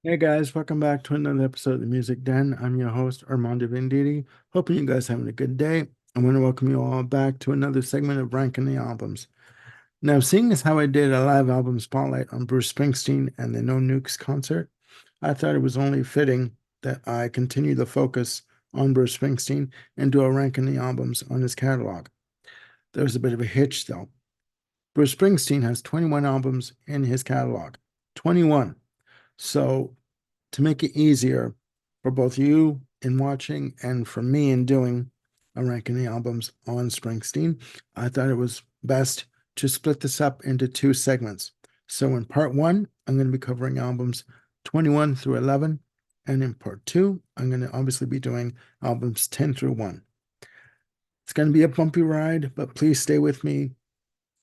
Hey guys, welcome back to another episode of the Music Den. I'm your host, Armando Venditti. Hoping you guys are having a good day. I want to welcome you all back to another segment of Ranking the Albums. Now, seeing as how I did a live album spotlight on Bruce Springsteen and the No Nukes concert, I thought it was only fitting that I continue the focus on Bruce Springsteen and do a ranking the albums on his catalog. There's a bit of a hitch though. Bruce Springsteen has 21 albums in his catalog. 21. So to make it easier for both you in watching and for me in doing a ranking the albums on Springsteen, I thought it was best to split this up into two segments. So in part one, I'm going to be covering albums 21 through 11. And in part two, I'm going to obviously be doing albums 10 through 1. It's going to be a bumpy ride, but please stay with me.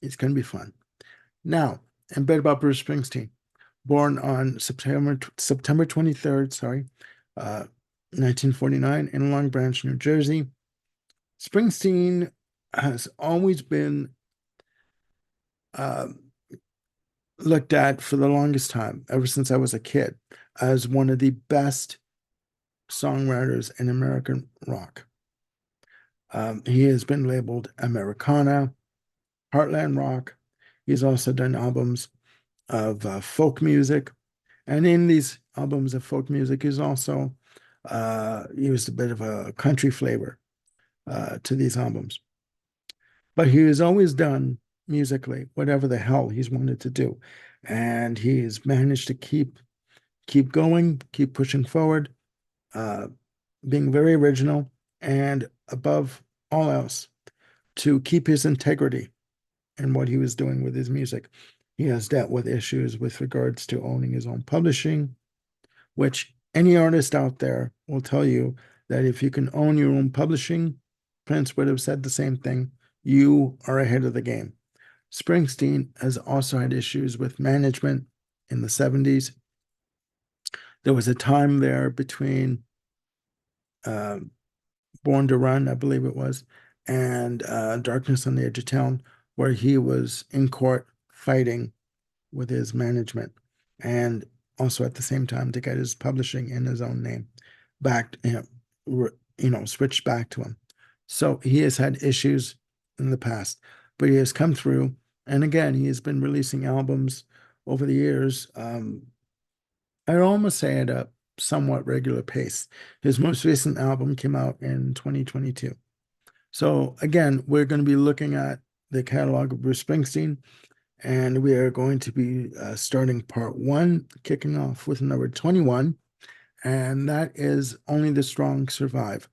It's going to be fun. Now, a bit about Bruce Springsteen. Born on September 23rd, 1949 in Long Branch, New Jersey. Springsteen has always been uh, looked at for the longest time, ever since I was a kid, as one of the best songwriters in American rock. He has been labeled Americana, Heartland rock. He's also done albums of folk music. And in these albums of folk music, he's also used a bit of a country flavor to these albums. But he has always done musically whatever the hell he's wanted to do. And he's managed to keep going, keep pushing forward, uh, being very original, and above all else, to keep his integrity in what he was doing with his music. He has dealt with issues with regards to owning his own publishing, which any artist out there will tell you that if you can own your own publishing, Prince would have said the same thing. You are ahead of the game. Springsteen has also had issues with management in the 70s. There was a time there between uh, Born to Run, I believe it was, and Darkness on the Edge of Town, where he was in court fighting with his management, and also at the same time to get his publishing in his own name back, switched back to him. So he has had issues in the past, but he has come through. And again, he has been releasing albums over the years. I'd almost say at a somewhat regular pace. His most recent album came out in 2022. So again, we're going to be looking at the catalog of Bruce Springsteen, and we are going to be starting part one, kicking off with number 21, and that is Only the Strong Survive.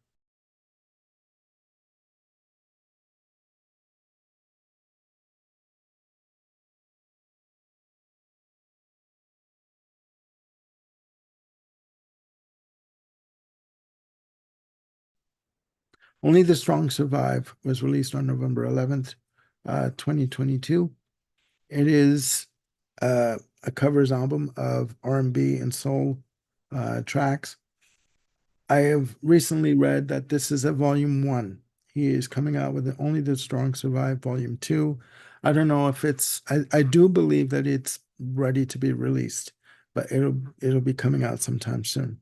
Only the Strong Survive was released on November 11th, 2022. It is a covers album of R&B and soul tracks. I have recently read that this is a volume one. He is coming out with Only the Strong Survive volume two. I don't know if I do believe that it's ready to be released, but it'll be coming out sometime soon.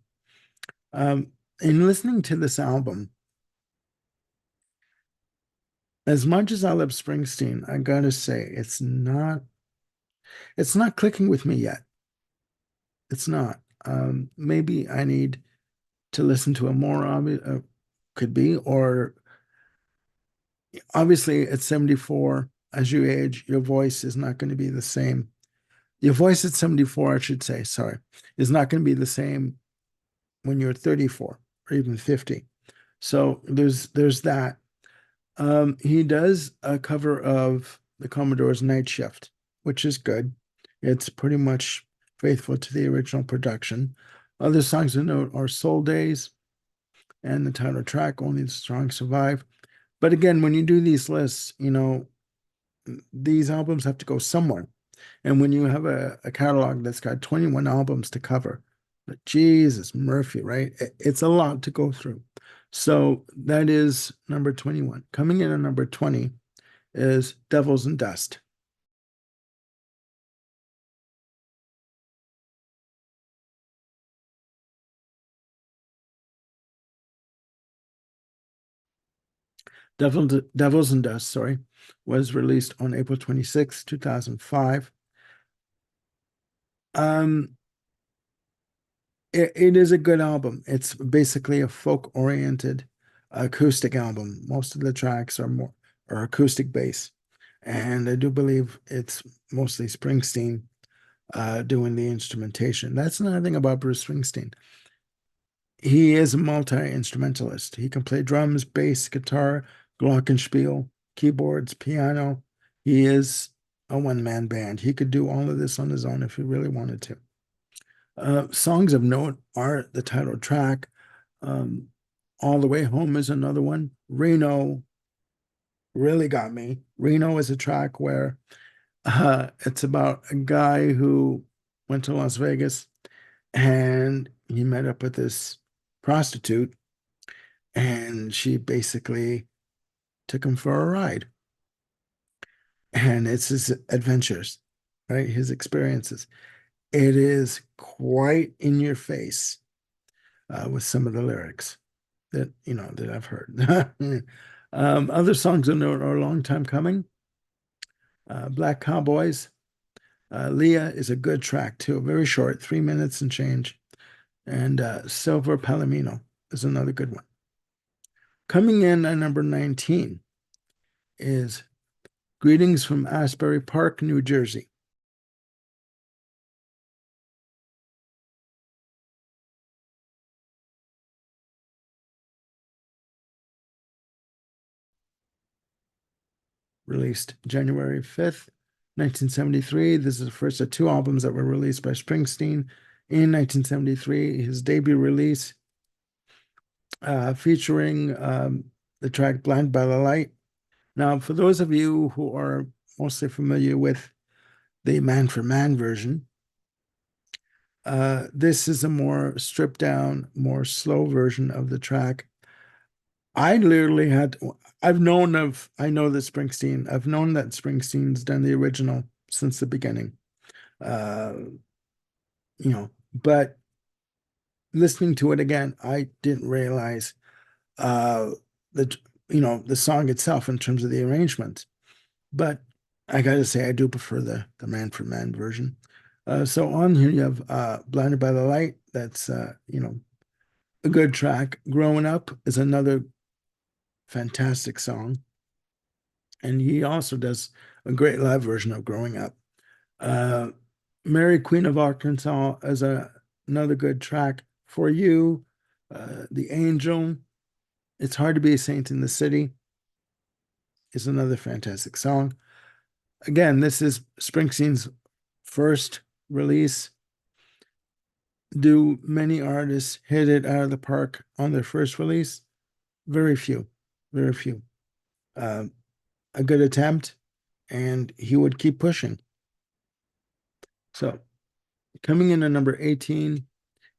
Um, in listening to this album, as much as I love Springsteen, I gotta say it's not clicking with me yet. It's not. Maybe I need to listen to a more obvious, could be, or obviously at 74, as you age, your voice is not going to be the same. Your voice at 74, I should say, sorry, is not going to be the same when you're 34 or even 50. So there's that. He does a cover of the Commodore's Night Shift, which is good. It's pretty much faithful to the original production. Other songs to note are Soul Days and the title track, Only the Strong Survive. But again, when you do these lists, these albums have to go somewhere. And when you have a catalog that's got 21 albums to cover, but Jesus, Murphy, right? It's a lot to go through. So that is number 21. Coming in at number 20 is Devils and Dust. Devils and Dust, sorry, was released on April 26, 2005. Um, it is a good album. It's basically a folk-oriented acoustic album. Most of the tracks are acoustic bass, and I do believe it's mostly Springsteen doing the instrumentation. That's another thing about Bruce Springsteen. He is a multi-instrumentalist. He can play drums, bass, guitar, glockenspiel, keyboards, piano. He is a one-man band. He could do all of this on his own if he really wanted to. Songs of note are the title track. Um, All the Way Home is another one. Reno really got me. Reno is a track where it's about a guy who went to Las Vegas and he met up with this prostitute, and she basically took him for a ride. And it's his adventures, right? His experiences. It is quite in your face with some of the lyrics that that I've heard. Other songs I know are a long time coming. Black Cowboys. Leah is a good track too, very short, 3 minutes and change. And Silver Palomino is another good one. Coming in at number 19 is Greetings from Asbury Park, New Jersey. Released January 5th, 1973. This is the first of two albums that were released by Springsteen in 1973. His debut release, featuring the track Blind by the Light. Now, for those of you who are mostly familiar with the Man for Man version, this is a more stripped down, more slow version of the track. I literally had, I've known of, I know that Springsteen, I've known that Springsteen's done the original since the beginning. Uh, but listening to it again, I didn't realize uh the the song itself in terms of the arrangement. But I gotta say I do prefer the Man for Man version. So on here you have Blinded by the Light. That's a good track. Growing Up is another fantastic song. And he also does a great live version of Growing Up. Uh, Mary Queen of Arkansas is another good track. For You, The Angel, It's Hard to Be a Saint in the City is another fantastic song. Again, this is Springsteen's first release. Do many artists hit it out of the park on their first release? Very few, very few. Uh, a good attempt, and he would keep pushing. So, coming in at number 18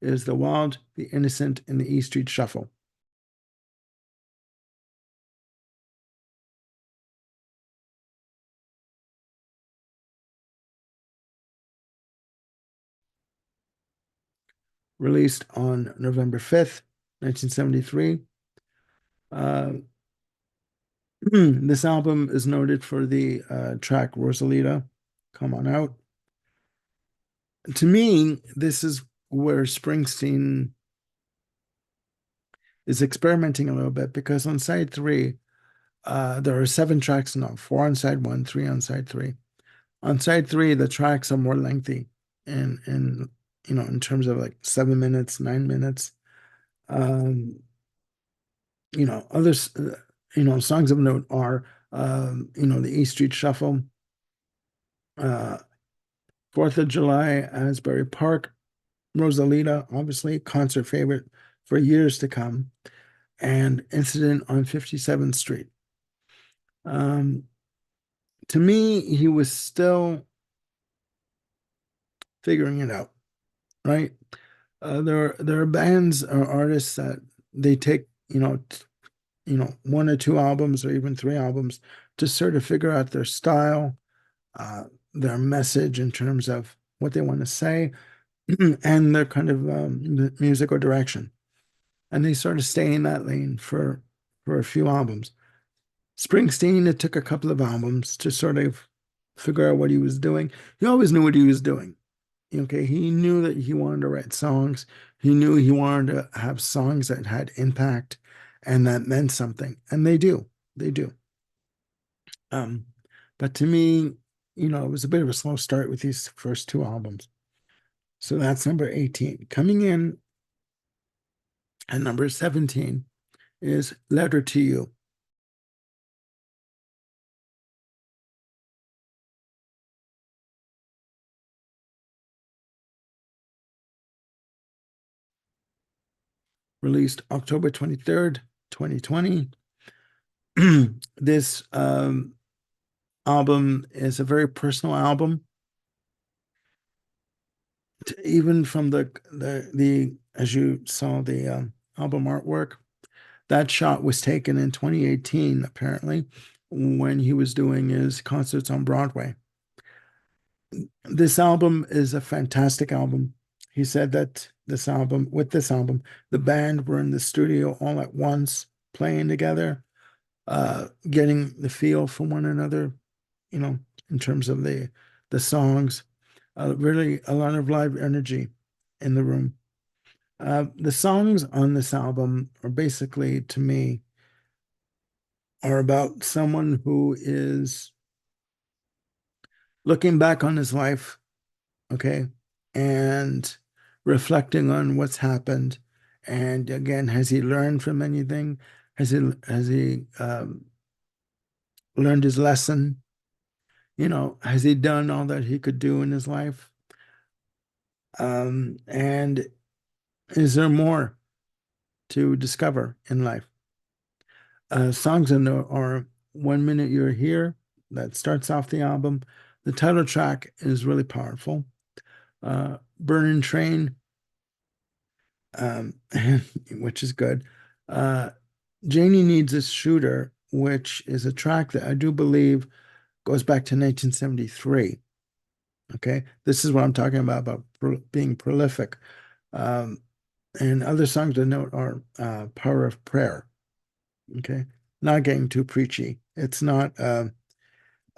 is The Wild, the Innocent, and the E Street Shuffle. Released on November 5th, 1973. This album is noted for the track Rosalita, Come On Out. To me, this is where Springsteen is experimenting a little bit, because on side three, there are 7 tracks now, 4 on side 1, 3 on side 3. On side 3, the tracks are more lengthy in terms of like 7 minutes, 9 minutes. Um, others, songs of note are, the E Street Shuffle, 4th of July, Asbury Park, Rosalita, obviously, concert favorite for years to come, and Incident on 57th Street. To me, he was still figuring it out, right? There are bands or artists that they take, 1 or 2 albums or even 3 albums to sort of figure out their style, their message in terms of what they want to say, and their kind of musical direction. And they sort of stay in that lane for a few albums. Springsteen, it took a couple of albums to sort of figure out what he was doing. He always knew what he was doing. Okay, he knew that he wanted to write songs. He knew he wanted to have songs that had impact and that meant something. And they do. They do. Um, but to me, it was a bit of a slow start with these first two albums. So that's number 18. Coming in at number 17 is Letter to You, released October 23rd, 2020. This album is a very personal album. Even from the as you saw the album artwork, that shot was taken in 2018, apparently, when he was doing his concerts on Broadway. This album is a fantastic album. He said that with this album, the band were in the studio all at once, playing together, getting the feel for one another, you know, in terms of the songs. Really a lot of live energy in the room. The songs on this album are basically, to me, are about someone who is looking back on his life, okay, and reflecting on what's happened. And again, has he learned from anything? Has he learned his lesson? Has he done all that he could do in his life? And is there more to discover in life? Songs in there are 1 Minute You're Here, that starts off the album. The title track is really powerful. Burning Train, um, which is good. Uh, Janie Needs a Shooter, which is a track that I do believe goes back to 1973. Okay, this is what I'm talking about being prolific. Um, and other songs to note are Power of Prayer. Okay, not getting too preachy. It's not uh,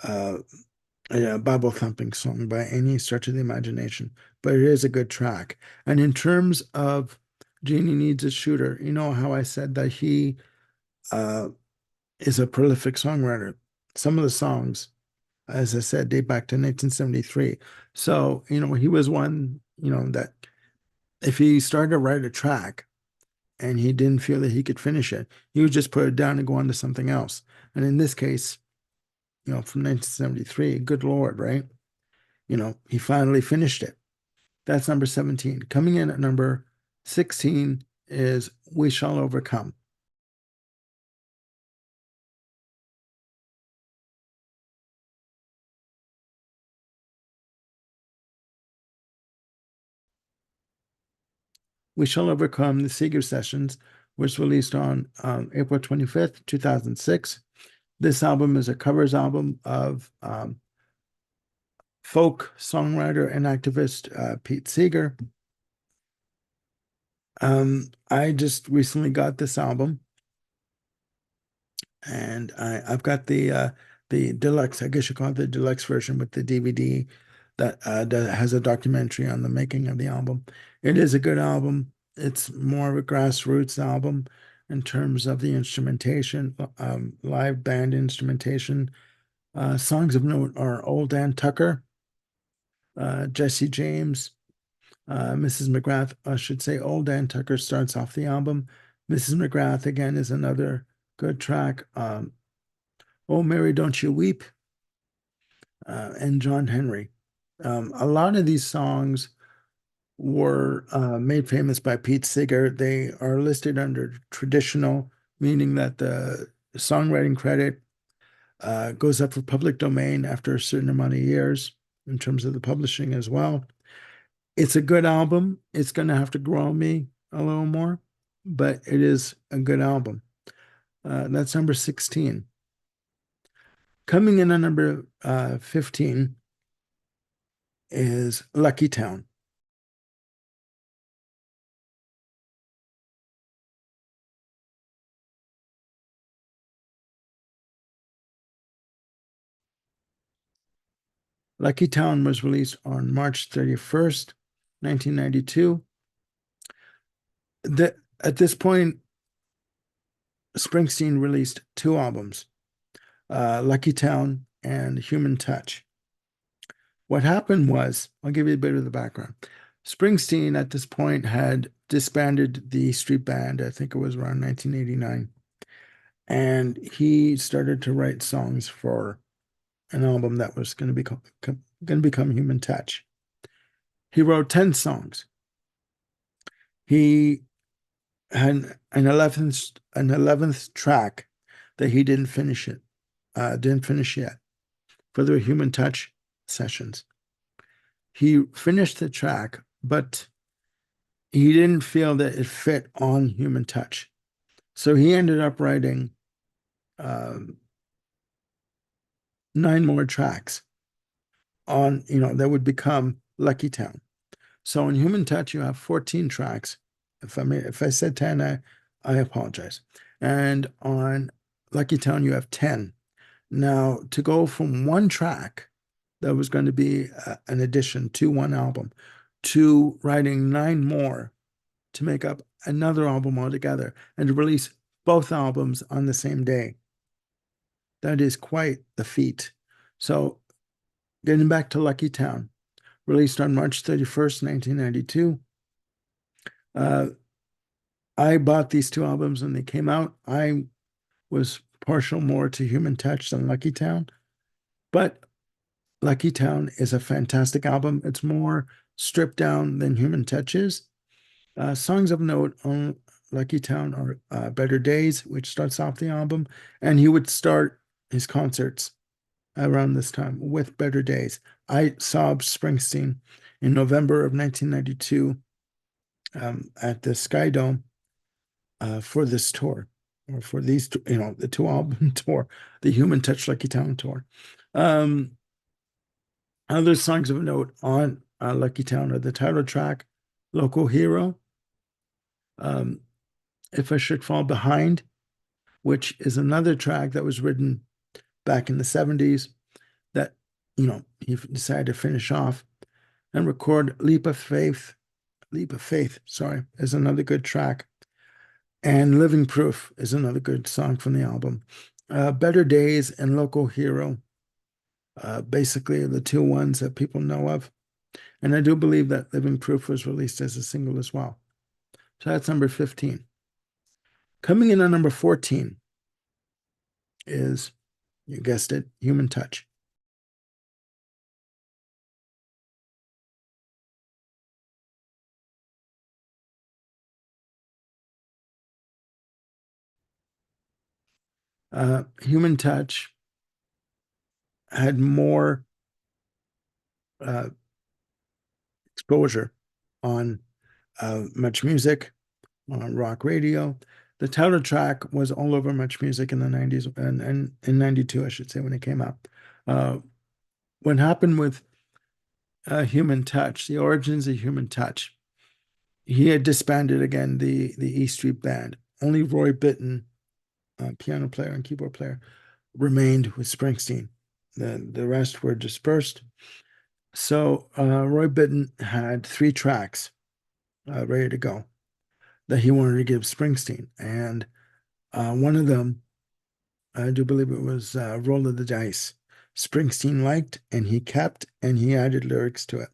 a Bible thumping song by any stretch of the imagination, but it is a good track. And in terms of Genie Needs a Shooter, you know how I said that he uh, is a prolific songwriter. Some of the songs, as I said, date back to 1973. So, he was one, that if he started to write a track and he didn't feel that he could finish it, he would just put it down and go on to something else. And in this case, from 1973, good Lord, right? He finally finished it. That's number 17. Coming in at number 16 is We Shall Overcome. We Shall Overcome, the Seeger Sessions, was released on April 25th, 2006. This album is a covers album of folk songwriter and activist Pete Seeger. I just recently got this album, and I've got the deluxe, I guess you call it the deluxe version with the DVD that has a documentary on the making of the album. It is a good album. It's more of a grassroots album in terms of the instrumentation, live band instrumentation. Songs of note are Old Dan Tucker, Jesse James, Mrs. McGrath. I should say Old Dan Tucker starts off the album. Mrs. McGrath, again, is another good track. Oh, Mary, Don't You Weep, and John Henry. A lot of these songs were made famous by Pete Seeger. They are listed under traditional, meaning that the songwriting credit goes up for public domain after a certain amount of years in terms of the publishing as well. It's a good album. It's going to have to grow on me a little more, but it is a good album. That's number 16. Coming in at number 15 is Lucky Town. Lucky Town was released on March 31st, 1992. At this point, Springsteen released two albums, Lucky Town and Human Touch. What happened was, I'll give you a bit of the background. Springsteen at this point had disbanded the Street Band, I think it was around 1989, and he started to write songs for an album that was going to become Human Touch. He wrote 10 songs. He had an 11th track that he didn't finish yet for the Human Touch sessions. He finished the track, but he didn't feel that it fit on Human Touch. So he ended up writing 9 more tracks on, that would become Lucky Town. So in Human Touch, you have 14 tracks. If I said 10, I apologize. And on Lucky Town, you have 10. Now, to go from one track that was going to be an addition to one album to writing 9 more to make up another album altogether and to release both albums on the same day, that is quite the feat. So getting back to Lucky Town, released on March 31st, 1992. I bought these two albums when they came out. I was partial more to Human Touch than Lucky Town, but Lucky Town is a fantastic album. It's more stripped down than Human Touch is. Songs of note on Lucky Town are Better Days, which starts off the album, and he would start his concerts around this time with Better Days. I saw Springsteen in November of 1992 at the Sky Dome for this tour, or for these, the 2-album tour, the Human Touch Lucky Town tour. Other songs of note on Lucky Town are the title track, Local Hero, If I Should Fall Behind, which is another track that was written back in the 70s that, he decided to finish off and record. Leap of Faith, sorry, is another good track. And Living Proof is another good song from the album. Better Days and Local Hero, basically the two ones that people know of. And I do believe that Living Proof was released as a single as well. So that's number 15. Coming in at number 14 is, you guessed it, Human Touch. Human Touch had more exposure on Much Music, on rock radio. The title track was all over Much Music in the 90s, and in 92, I should say, when it came out. What happened with Human Touch, the origins of Human Touch, he had disbanded again the E Street Band. Only Roy Bittan, piano player and keyboard player, remained with Springsteen. The rest were dispersed. So Roy Bittan had 3 tracks ready to go that he wanted to give Springsteen. And one of them, I do believe it was Roll of the Dice, Springsteen liked, and he kept, and he added lyrics to it.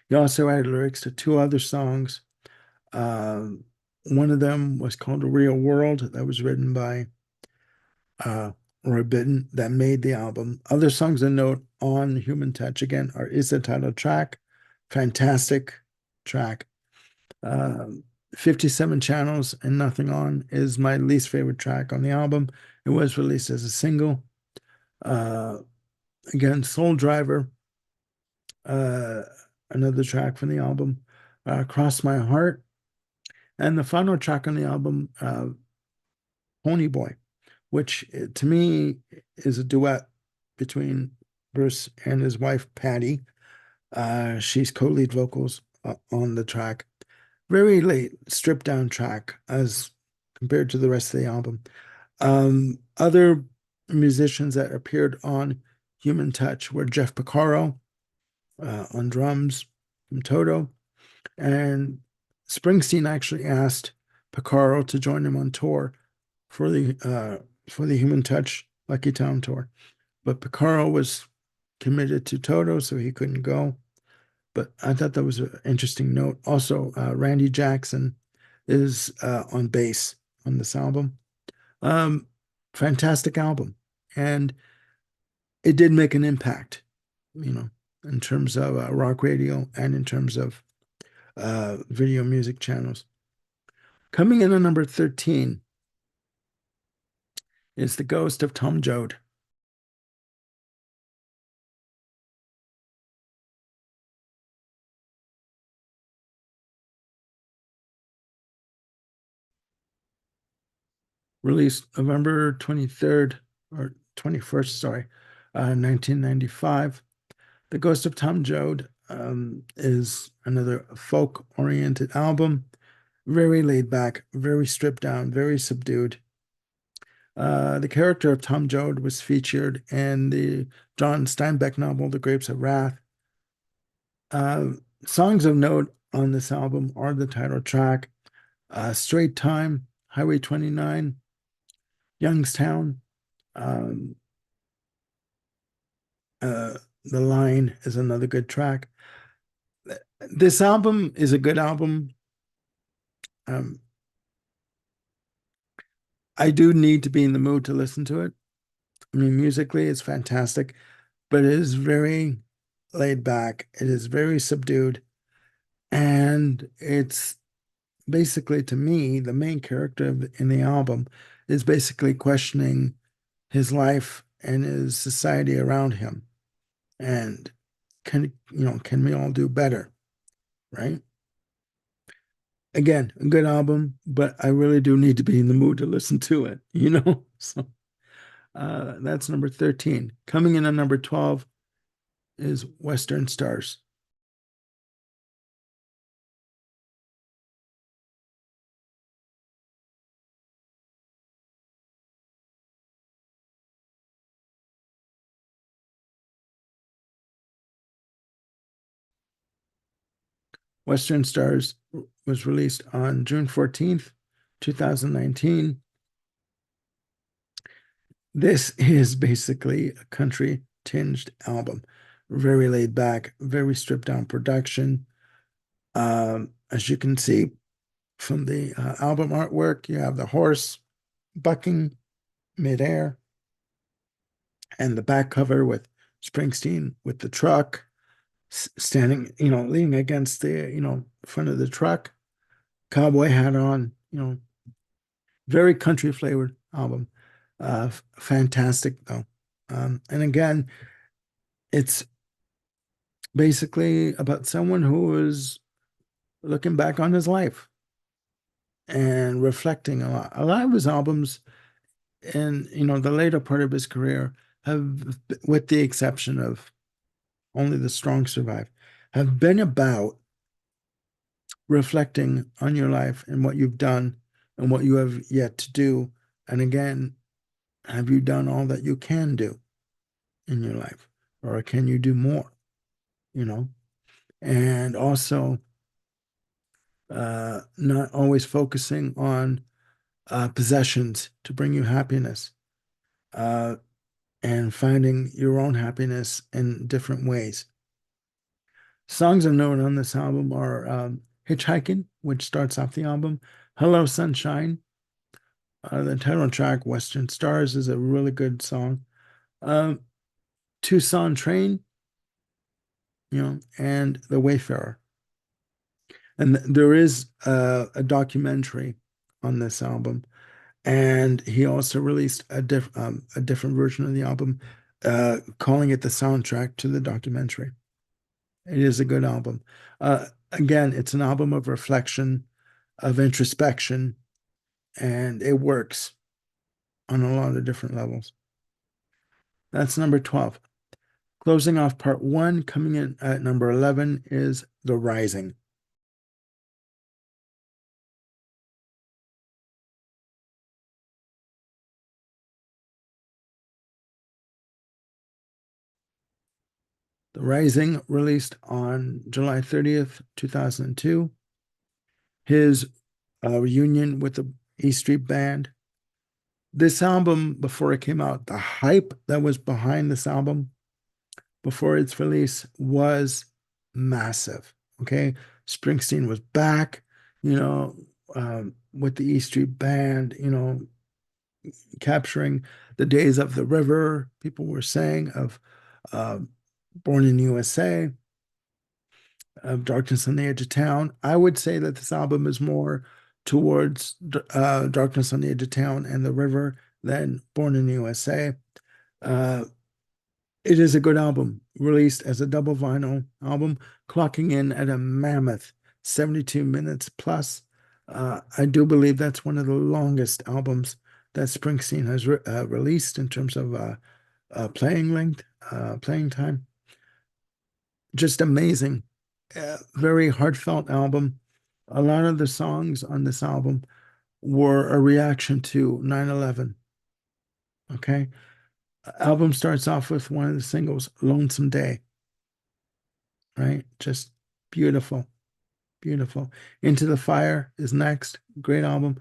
He also added lyrics to 2 other songs. One of them was called A Real World, that was written by Roy Bittan, that made the album. Other songs of note on Human Touch, again, is the title track, fantastic track. 57 Channels and Nothing On is my least favorite track on the album. It was released as a single. Again, Soul Driver, another track from the album. Cross My Heart. And the final track on the album, Pony Boy, which to me is a duet between Bruce and his wife, Patty. She's co-lead vocals on the track. Very late, stripped down track as compared to the rest of the album. Other musicians that appeared on Human Touch were Jeff Porcaro, on drums from Toto. And Springsteen actually asked Picaro to join him on tour for the Human Touch Lucky Town tour. But Picaro was committed to Toto, so he couldn't go. But I thought that was an interesting note. Also, Randy Jackson is on bass on this album. Um, Fantastic album. And it did make an impact, you know, in terms of rock radio and in terms of video music channels. Coming in at number 13 is The Ghost of Tom Jod, released November 23rd or 21st, sorry, 1995. The Ghost of Tom Jod is another folk oriented album, very laid back, very stripped down, very subdued. The character of Tom Jod was featured in the John Steinbeck novel, The Grapes of Wrath. Uh, Songs of note on this album are the title track, Straight Time, Highway 29, Youngstown. Um, the Line is another good track. This album is a good album. Um, I do need to be in the mood to listen to it. I mean, musically, it's fantastic, but it is very laid back. It is very subdued. And it's basically, to me, the main character in the album is basically questioning his life and his society around him. And can we all do better? Right? Again, a good album, but I really do need to be in the mood to listen to it, you know? So that's number 13. Coming in at number 12 is Western Stars. Western Stars was released on June 14th, 2019. This is basically a country tinged album. Very laid back, very stripped down production. As you can see from the album artwork, you have the horse bucking midair and the back cover with Springsteen with the truck standing, leaning against the, front of the truck, cowboy hat on, very country flavored album. Fantastic though. And again, it's basically about someone who is looking back on his life and reflecting a lot. A lot of his albums in, the later part of his career have, with the exception of Only the Strong Survive, have been about reflecting on your life and what you've done and what you have yet to do. And again, have you done all that you can do in your life? Or can you do more? You know? And also, not always focusing on possessions to bring you happiness, uh, and finding your own happiness in different ways. Songs of note on this album are Hitchhiking, which starts off the album, Hello Sunshine. The title track, Western Stars, is a really good song. Um, Tucson Train, and The Wayfarer. And there is a documentary on this album. And he also released a different version of the album, calling it the soundtrack to the documentary. It is a good album. Again, it's an album of reflection, of introspection, and it works on a lot of different levels. That's number 12. Closing off part one, coming in at number 11 is The Rising. The Rising, released on July 30th, 2002. His reunion with the E Street Band. This album, before it came out, the hype that was behind this album before its release was massive. Okay. Springsteen was back, you know, with the E Street Band, capturing the days of the river, people were saying, of uh, Born in USA, of Darkness on the Edge of Town. I would say that this album is more towards Darkness on the Edge of Town and the river than Born in the USA. Uh, it is a good album, released as a double vinyl album, clocking in at a mammoth 72 minutes plus. I do believe that's one of the longest albums that Springsteen has released in terms of playing length, playing time. Just amazing. Very heartfelt album. A lot of the songs on this album were a reaction to 9/11. Okay. Album starts off with one of the singles, Lonesome Day, right? Just beautiful, beautiful. Into the Fire is next. Great album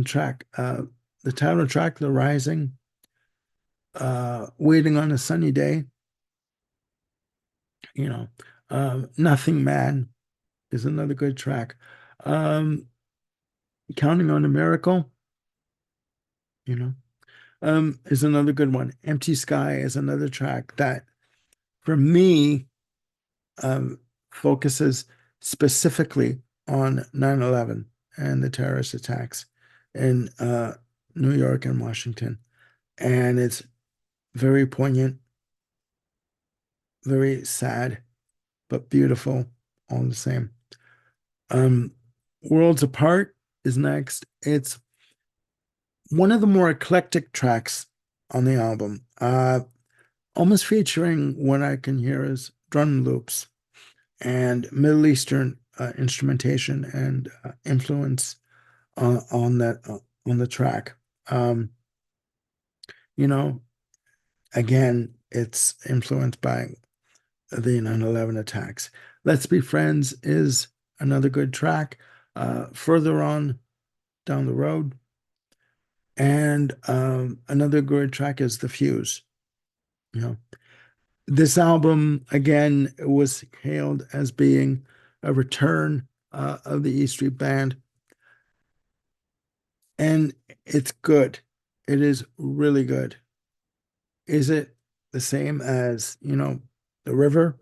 track. The title track, The Rising, Waiting on a Sunny Day, Nothing Man is another good track. Counting on a Miracle, you know, is another good one. Empty Sky is another track that, for me, focuses specifically on 9/11 and the terrorist attacks in New York and Washington. And it's very poignant, very sad, but beautiful all the same. Worlds Apart is next. It's one of the more eclectic tracks on the album, almost featuring what I can hear as drum loops and Middle Eastern instrumentation and influence on the track. Again, it's influenced by the 9/11 attacks. Let's Be Friends is another good track. Further on down the road. And another good track is The Fuse. This album, again, was hailed as being a return of the E Street Band. And it's good. It is really good. Is it the same as, The River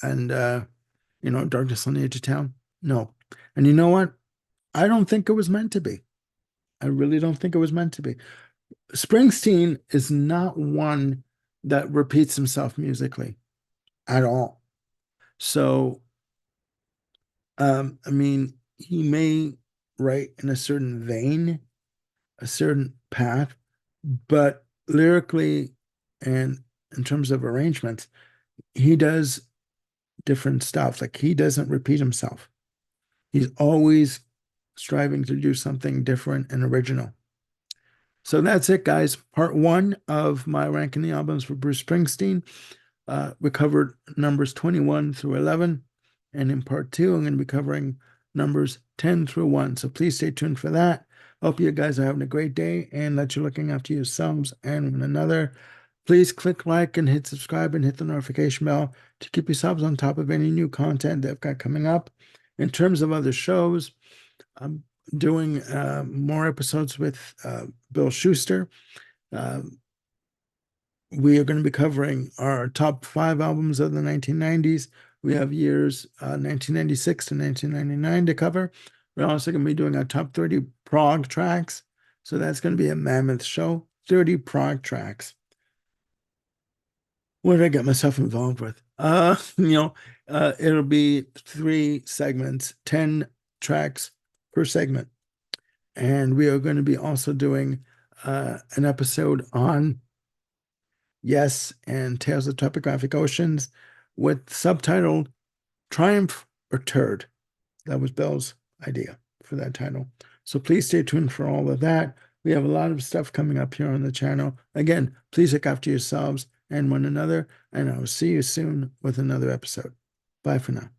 and, Darkness on the Edge of Town? No. And you know what? I don't think it was meant to be. I really don't think it was meant to be. Springsteen is not one that repeats himself musically at all. So, he may write in a certain vein, a certain path, but lyrically and in terms of arrangements, he does different stuff. Like, he doesn't repeat himself. He's always striving to do something different and original. So that's it, guys. Part one of my ranking the albums for Bruce Springsteen. We covered numbers 21 through 11. And in part two, I'm going to be covering numbers 10 through 1. So please stay tuned for that. Hope you guys are having a great day and that you're looking after yourselves and one another. Please click like and hit subscribe and hit the notification bell to keep yourselves on top of any new content that I've got coming up. In terms of other shows, I'm doing more episodes with Bill Schuster. We are going to be covering our top 5 albums of the 1990s. We have years 1996 to 1999 to cover. We're also going to be doing our top 30 prog tracks. So that's going to be a mammoth show, 30 prog tracks. What did I get myself involved with? It'll be 3 segments, 10 tracks per segment. And we are going to be also doing an episode on Yes and Tales of Topographic Oceans with subtitled Triumph or Turd. That was Bill's idea for that title. So please stay tuned for all of that. We have a lot of stuff coming up here on the channel. Again, please look after yourselves and one another, and I will see you soon with another episode. Bye for now.